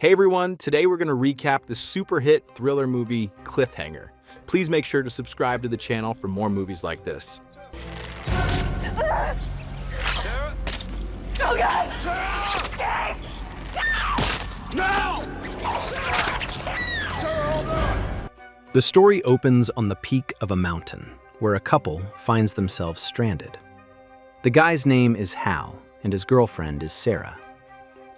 Hey everyone, today we're going to recap the super hit thriller movie Cliffhanger. Please make sure to subscribe to the channel for more movies like this. Oh God! Gabe! No! The story opens on the peak of a mountain, where a couple finds themselves stranded. The guy's name is Hal, and his girlfriend is Sarah.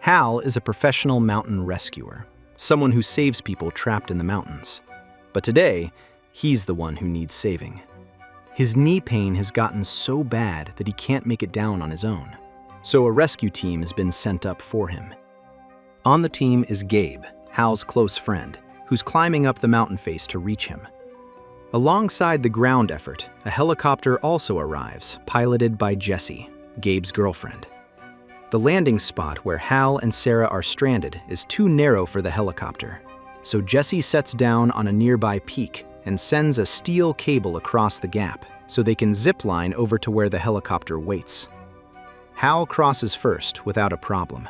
Hal is a professional mountain rescuer, someone who saves people trapped in the mountains. But today, he's the one who needs saving. His knee pain has gotten so bad that he can't make it down on his own, so a rescue team has been sent up for him. On the team is Gabe, Hal's close friend, who's climbing up the mountain face to reach him. Alongside the ground effort, a helicopter also arrives, piloted by Jessie, Gabe's girlfriend. The landing spot where Hal and Sarah are stranded is too narrow for the helicopter, so Jessie sets down on a nearby peak and sends a steel cable across the gap so they can zip line over to where the helicopter waits. Hal crosses first without a problem.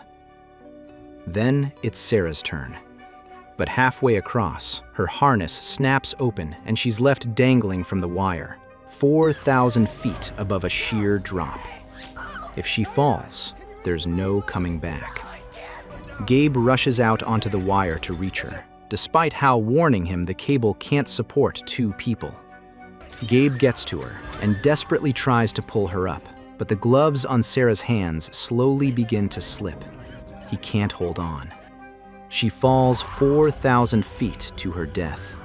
Then it's Sarah's turn. But halfway across, her harness snaps open and she's left dangling from the wire, 4,000 feet above a sheer drop. If she falls, there's no coming back. Gabe rushes out onto the wire to reach her, despite Hal warning him the cable can't support two people. Gabe gets to her and desperately tries to pull her up, but the gloves on Sarah's hands slowly begin to slip. He can't hold on. She falls 4,000 feet to her death.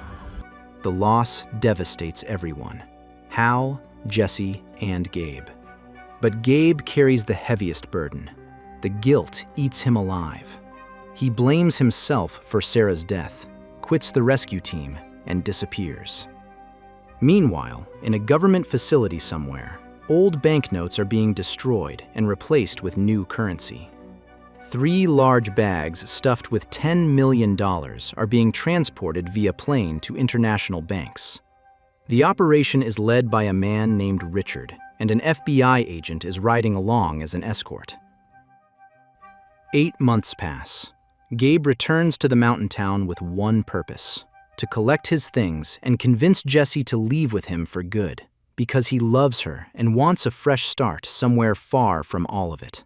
The loss devastates everyone: Hal, Jessie, and Gabe. But Gabe carries the heaviest burden. The guilt eats him alive. He blames himself for Sarah's death, quits the rescue team, and disappears. Meanwhile, in a government facility somewhere, old banknotes are being destroyed and replaced with new currency. 3 large bags stuffed with $10 million are being transported via plane to international banks. The operation is led by a man named Richard, and an FBI agent is riding along as an escort. 8 months pass. Gabe returns to the mountain town with one purpose: to collect his things and convince Jessie to leave with him for good, because he loves her and wants a fresh start somewhere far from all of it.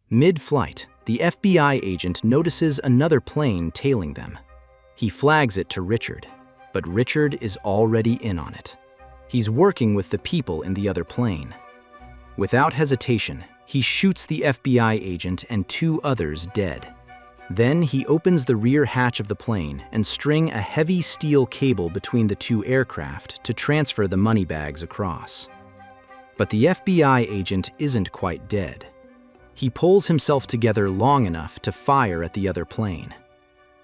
Mid-flight, the FBI agent notices another plane tailing them. He flags it to Richard, but Richard is already in on it. He's working with the people in the other plane. Without hesitation, he shoots the FBI agent and 2 others dead. Then he opens the rear hatch of the plane and strings a heavy steel cable between the 2 aircraft to transfer the money bags across. But the FBI agent isn't quite dead. He pulls himself together long enough to fire at the other plane.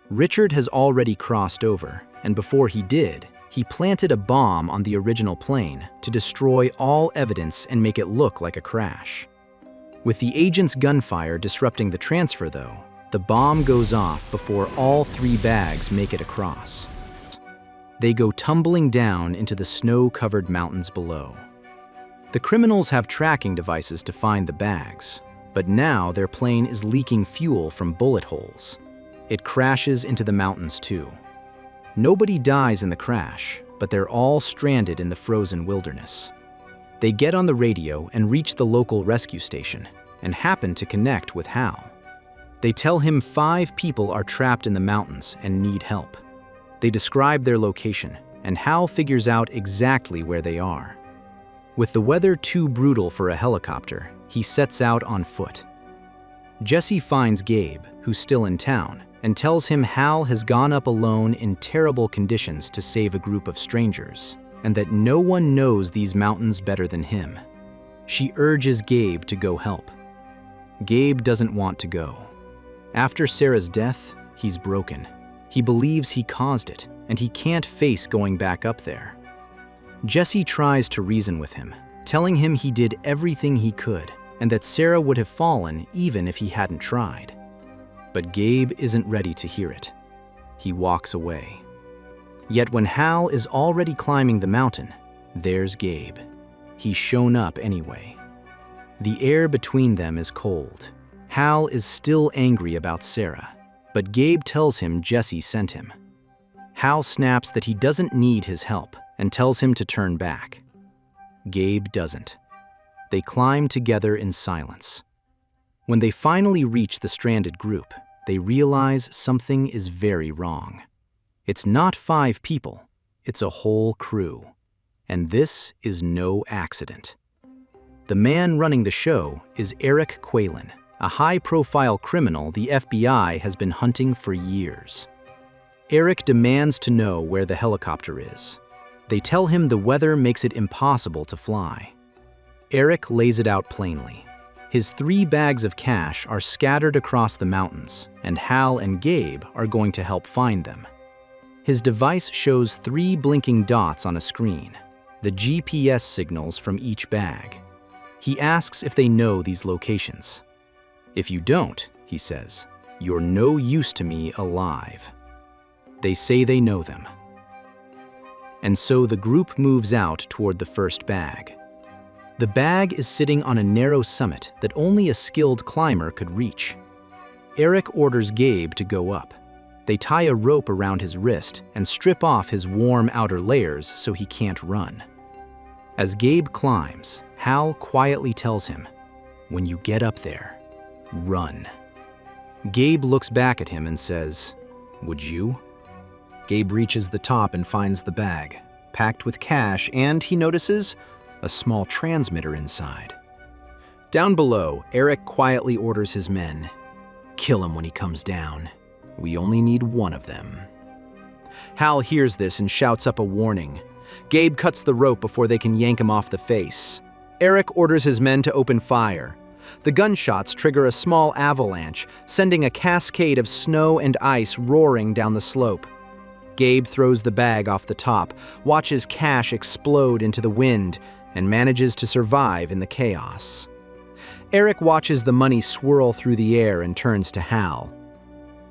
Richard has already crossed over, and before he did, he planted a bomb on the original plane to destroy all evidence and make it look like a crash. With the agent's gunfire disrupting the transfer, though, the bomb goes off before all 3 bags make it across. They go tumbling down into the snow-covered mountains below. The criminals have tracking devices to find the bags, but now their plane is leaking fuel from bullet holes. It crashes into the mountains too. Nobody dies in the crash, but they're all stranded in the frozen wilderness. They get on the radio and reach the local rescue station, and happen to connect with Hal. They tell him 5 people are trapped in the mountains and need help. They describe their location, and Hal figures out exactly where they are. With the weather too brutal for a helicopter, he sets out on foot. Jessie finds Gabe, who's still in town, and tells him Hal has gone up alone in terrible conditions to save a group of strangers, and that no one knows these mountains better than him. She urges Gabe to go help. Gabe doesn't want to go. After Sarah's death, he's broken. He believes he caused it, and he can't face going back up there. Jessie tries to reason with him, telling him he did everything he could, and that Sarah would have fallen even if he hadn't tried. But Gabe isn't ready to hear it. He walks away. Yet when Hal is already climbing the mountain, there's Gabe. He's shown up anyway. The air between them is cold. Hal is still angry about Sarah. but Gabe tells him Jesse sent him. Hal snaps that he doesn't need his help and tells him to turn back. Gabe doesn't. They climb together in silence. When they finally reach the stranded group, they realize something is very wrong. It's not 5 people, it's a whole crew. And this is no accident. The man running the show is Eric Quaylen, a high-profile criminal the FBI has been hunting for years. Eric demands to know where the helicopter is. They tell him the weather makes it impossible to fly. Eric lays it out plainly. His 3 bags of cash are scattered across the mountains, and Hal and Gabe are going to help find them. His device shows 3 blinking dots on a screen, the GPS signals from each bag. He asks if they know these locations. "If you don't," he says, "you're no use to me alive." They say they know them. And so the group moves out toward the first bag. The bag is sitting on a narrow summit that only a skilled climber could reach. Eric orders Gabe to go up. They tie a rope around his wrist and strip off his warm outer layers so he can't run. As Gabe climbs, Hal quietly tells him, "When you get up there, run." Gabe looks back at him and says, "Would you?" Gabe reaches the top and finds the bag, packed with cash, and he notices a small transmitter inside. Down below, Eric quietly orders his men, "Kill him when he comes down. We only need 1 of them." Hal hears this and shouts up a warning. Gabe cuts the rope before they can yank him off the face. Eric orders his men to open fire. The gunshots trigger a small avalanche, sending a cascade of snow and ice roaring down the slope. Gabe throws the bag off the top, watches cash explode into the wind, and manages to survive in the chaos. Eric watches the money swirl through the air and turns to Hal.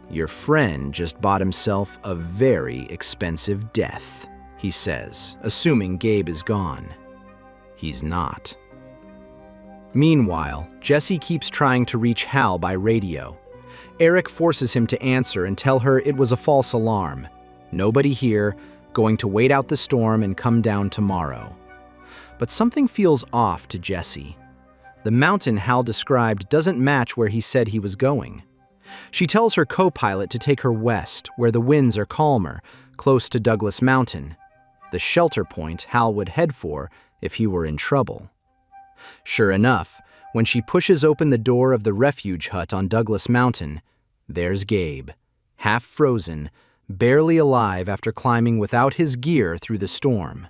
"Your friend just bought himself a very expensive death," he says, assuming Gabe is gone. He's not. Meanwhile, Jesse keeps trying to reach Hal by radio. Eric forces him to answer and tell her it was a false alarm. Nobody here, going to wait out the storm and come down tomorrow. But something feels off to Jesse. The mountain Hal described doesn't match where he said he was going. She tells her co-pilot to take her west, where the winds are calmer, close to Douglas Mountain, the shelter point Hal would head for if he were in trouble. Sure enough, when she pushes open the door of the refuge hut on Douglas Mountain, there's Gabe, half frozen, barely alive after climbing without his gear through the storm.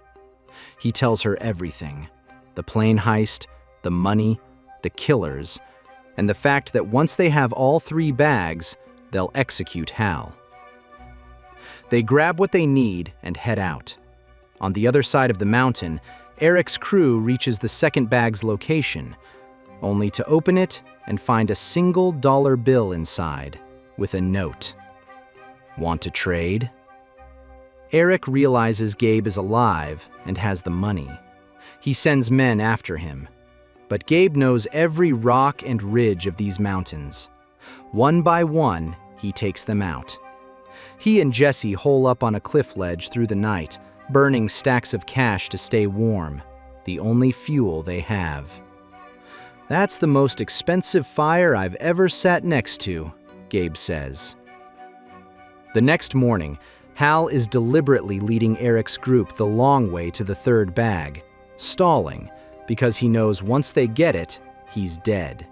He tells her everything: the plane heist, the money, the killers, and the fact that once they have all 3 bags, they'll execute Hal. They grab what they need and head out. On the other side of the mountain, Eric's crew reaches the second bag's location, only to open it and find a single dollar bill inside, with a note. "Want to trade?" Eric realizes Gabe is alive and has the money. He sends men after him. But Gabe knows every rock and ridge of these mountains. One by one, he takes them out. He and Jesse hole up on a cliff ledge through the night, burning stacks of cash to stay warm, the only fuel they have. "That's the most expensive fire I've ever sat next to," Gabe says. The next morning, Hal is deliberately leading Eric's group the long way to the 3rd bag, stalling, because he knows once they get it, he's dead.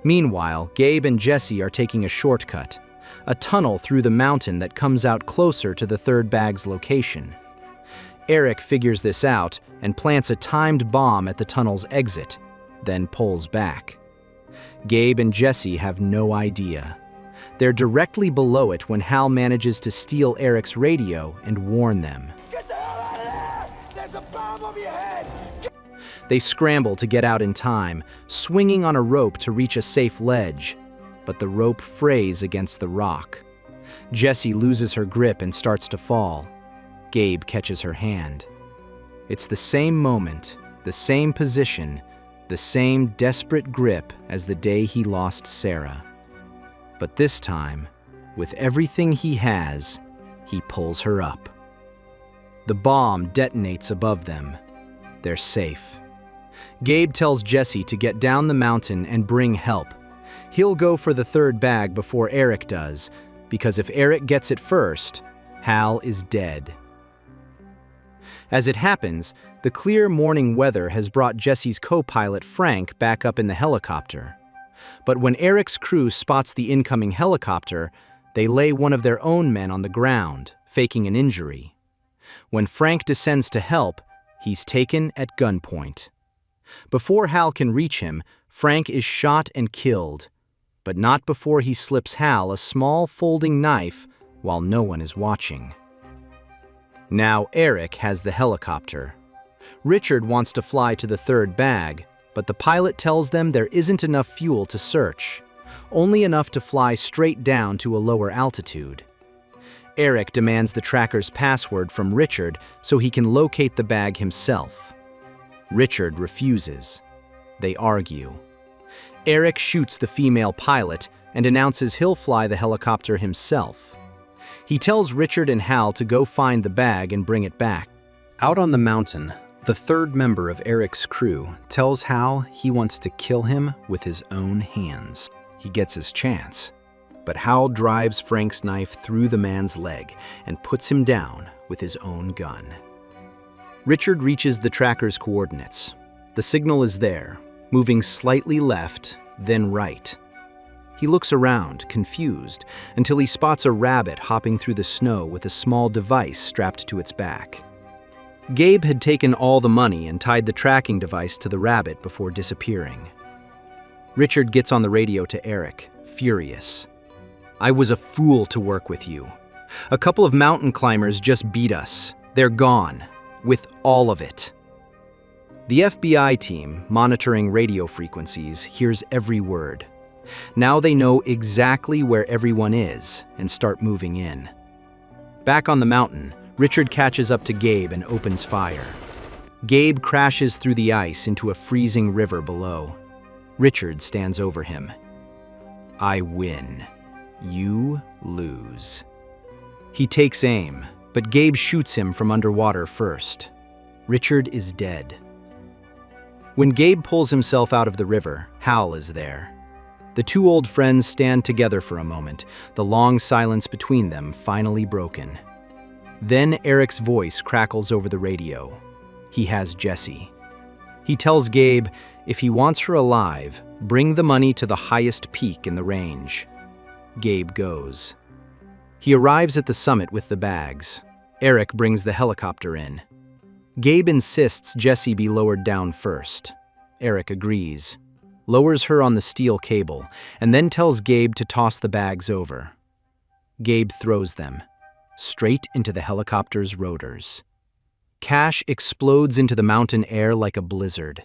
Meanwhile, Gabe and Jesse are taking a shortcut, a tunnel through the mountain that comes out closer to the 3rd bag's location. Eric figures this out and plants a timed bomb at the tunnel's exit, then pulls back. Gabe and Jesse have no idea. They're directly below it when Hal manages to steal Eric's radio and warn them. Get the hell out of there! There's a bomb over your head! They scramble to get out in time, swinging on a rope to reach a safe ledge, but the rope frays against the rock. Jessie loses her grip and starts to fall. Gabe catches her hand. It's the same moment, the same position, the same desperate grip as the day he lost Sarah. But this time, With everything he has, he pulls her up. The bomb detonates above them. They're safe. Gabe tells Jesse to get down the mountain and bring help. He'll go for the third bag before Eric does, because if Eric gets it first, Hal is dead. As it happens, the clear morning weather has brought Jesse's co-pilot Frank back up in the helicopter. But when Eric's crew spots the incoming helicopter, they lay one of their own men on the ground, faking an injury. When Frank descends to help, he's taken at gunpoint. Before Hal can reach him, Frank is shot and killed, but not before he slips Hal a small folding knife while no one is watching. Now Eric has the helicopter. Richard wants to fly to the third bag, but the pilot tells them there isn't enough fuel to search, only enough to fly straight down to a lower altitude. Eric demands the tracker's password from Richard so he can locate the bag himself. Richard refuses. They argue. Eric shoots the female pilot and announces he'll fly the helicopter himself. He tells Richard and Hal to go find the bag and bring it back. Out on the mountain, the third member of Eric's crew tells Hal he wants to kill him with his own hands. He gets his chance, but Hal drives Frank's knife through the man's leg and puts him down with his own gun. Richard reaches the tracker's coordinates. The signal is there, moving slightly left, then right. He looks around, confused, until he spots a rabbit hopping through the snow with a small device strapped to its back. Gabe had taken all the money and tied the tracking device to the rabbit before disappearing. Richard gets on the radio to Eric, furious. "I was a fool to work with you. A couple of mountain climbers just beat us. They're gone, with all of it." The FBI team, monitoring radio frequencies, hears every word. Now they know exactly where everyone is and start moving in. Back on the mountain, Richard catches up to Gabe and opens fire. Gabe crashes through the ice into a freezing river below. Richard stands over him. "I win. You lose." He takes aim, but Gabe shoots him from underwater first. Richard is dead. When Gabe pulls himself out of the river, Hal is there. The two old friends stand together for a moment, the long silence between them finally broken. Then Eric's voice crackles over the radio. He has Jesse. He tells Gabe, if he wants her alive, bring the money to the highest peak in the range. Gabe goes. He arrives at the summit with the bags. Eric brings the helicopter in. Gabe insists Jesse be lowered down first. Eric agrees, lowers her on the steel cable, and then tells Gabe to toss the bags over. Gabe throws them, straight into the helicopter's rotors. Cash explodes into the mountain air like a blizzard.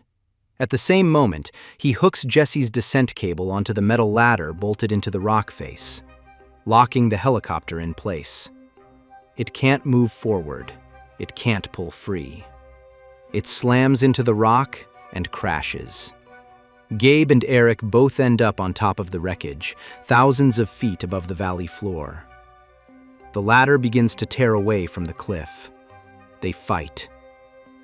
At the same moment, he hooks Jesse's descent cable onto the metal ladder bolted into the rock face, locking the helicopter in place. It can't move forward. It can't pull free. It slams into the rock and crashes. Gabe and Eric both end up on top of the wreckage, thousands of feet above the valley floor. The ladder begins to tear away from the cliff. They fight.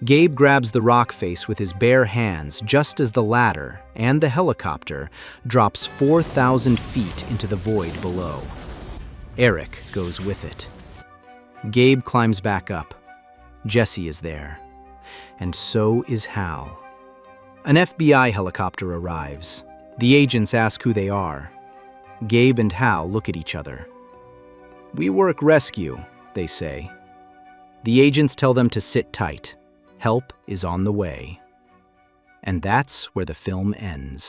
Gabe grabs the rock face with his bare hands just as the ladder and the helicopter drops 4,000 feet into the void below. Eric goes with it. Gabe climbs back up. Jesse is there. And so is Hal. An FBI helicopter arrives. The agents ask who they are. Gabe and Hal look at each other. "We work rescue," they say. The agents tell them to sit tight. Help is on the way. And that's where the film ends.